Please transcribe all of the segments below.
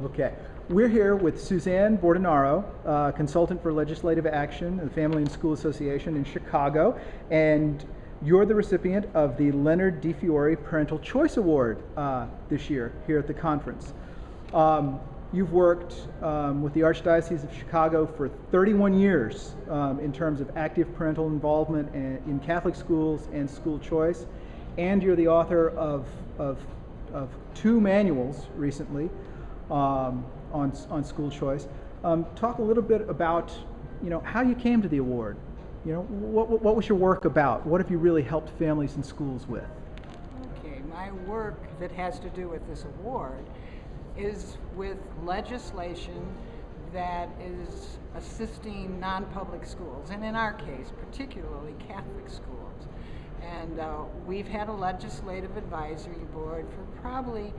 Okay. We're here with Suzanne Bordenaro, consultant for legislative action at the Family and School Association in Chicago, and you're the recipient of the Leonard DeFiore Parental Choice Award this year here at the conference. You've worked with the Archdiocese of Chicago for 31 years in terms of active parental involvement in Catholic schools and school choice, and you're the author of two manuals recently on school choice. Talk a little bit about, how you came to the award. What was your work about? What have you really helped families and schools with? Okay, my work that has to do with this award is with legislation that is assisting non-public schools, and in our case, particularly Catholic schools. And we've had a legislative advisory board for probably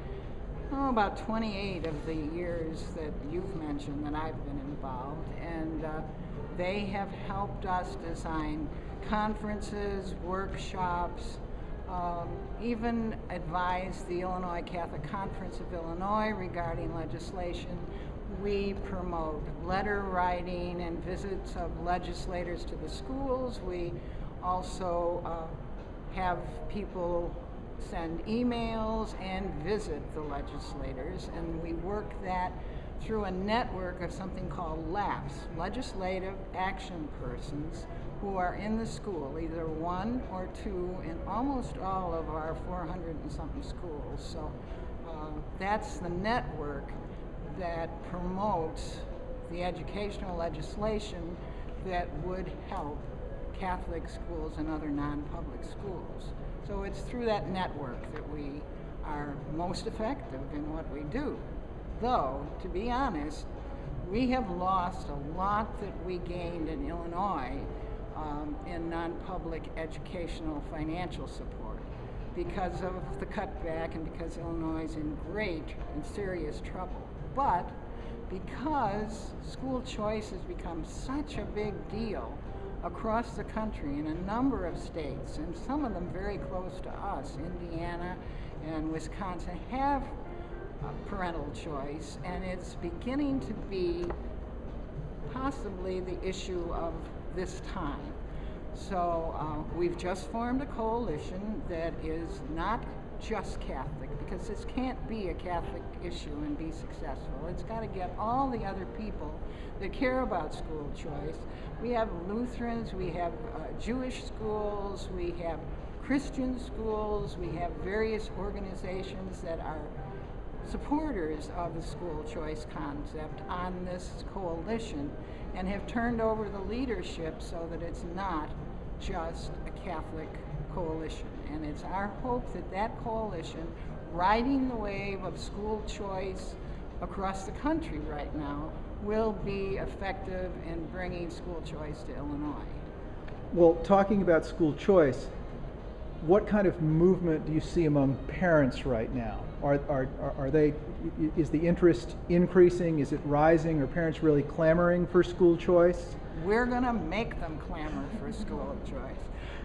about 28 of the years that you've mentioned that I've been involved, and they have helped us design conferences, workshops, even advise the Illinois Catholic Conference of Illinois regarding legislation. We promote letter writing and visits of legislators to the schools. We also have people send emails and visit the legislators, and we work that through a network of something called LAPs, Legislative Action Persons, who are in the school, either one or two in almost all of our 400 and something schools. So that's the network that promotes the educational legislation that would help Catholic schools and other non-public schools. So it's through that network that we are most effective in what we do. Though, to be honest, we have lost a lot that we gained in Illinois in non-public educational financial support because of the cutback and because Illinois is in great and serious trouble. But because school choice has become such a big deal across the country in a number of states, and some of them very close to us, Indiana and Wisconsin, have parental choice, and it's beginning to be possibly the issue of this time. So we've just formed a coalition that is not just Catholic, because this can't be a Catholic issue and be successful. It's got to get all the other people that care about school choice. We have Lutherans, we have Jewish schools, we have Christian schools, we have various organizations that are supporters of the school choice concept on this coalition and have turned over the leadership so that it's not just a Catholic coalition. And it's our hope that that coalition, riding the wave of school choice across the country right now, will be effective in bringing school choice to Illinois. Well, talking about school choice, what kind of movement do you see among parents right now? Is the interest increasing? Is it rising? Are parents really clamoring for school choice? We're going to make them clamor for school choice.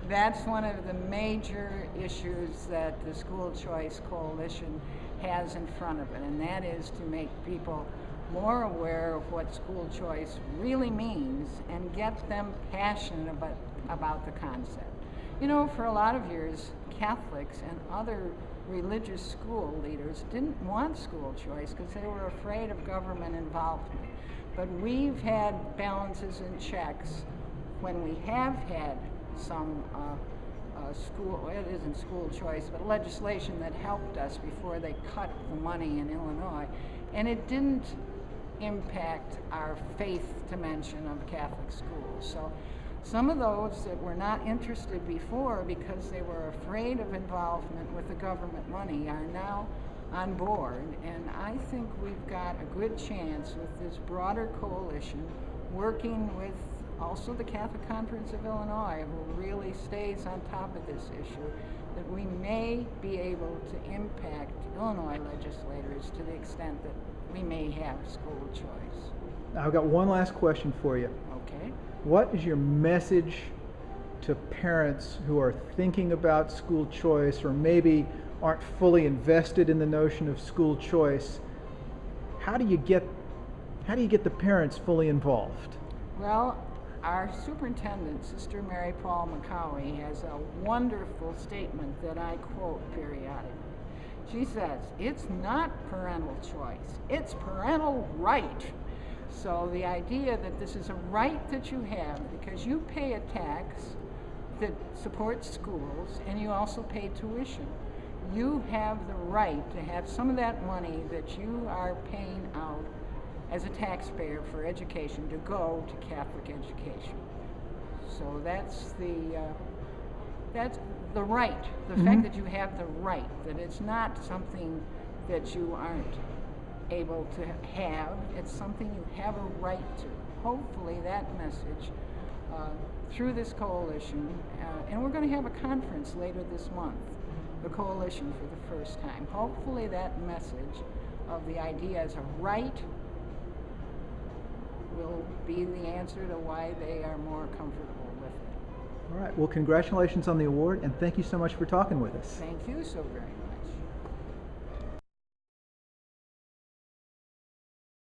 That's one of the major issues that the School Choice Coalition has in front of it, and that is to make people more aware of what school choice really means and get them passionate about the concept. For a lot of years, Catholics and other religious school leaders didn't want school choice because they were afraid of government involvement. But we've had balances and checks when we have had some it isn't school choice, but legislation that helped us before they cut the money in Illinois. And it didn't impact our faith dimension of Catholic schools. So some of those that were not interested before because they were afraid of involvement with the government money are now on board. And I think we've got a good chance with this broader coalition, working with also the Catholic Conference of Illinois, who really stays on top of this issue, that we may be able to impact Illinois legislators to the extent that we may have school choice. I've got one last question for you. Okay. What is your message to parents who are thinking about school choice or maybe aren't fully invested in the notion of school choice? how do you get the parents fully involved? Well, our superintendent, Sister Mary Paul McCowie, has a wonderful statement that I quote periodically. She says, "It's not parental choice, it's parental right." So the idea that this is a right that you have because you pay a tax that supports schools and you also pay tuition. You have the right to have some of that money that you are paying out as a taxpayer for education to go to Catholic education. So that's the right, the fact that you have the right, that it's not something that you aren't able to have, it's something you have a right to. Hopefully that message through this coalition, and we're going to have a conference later this month, the coalition for the first time. Hopefully that message of the idea as a right will be the answer to why they are more comfortable with it. All right. Well, congratulations on the award, and thank you so much for talking with us. Thank you so very much.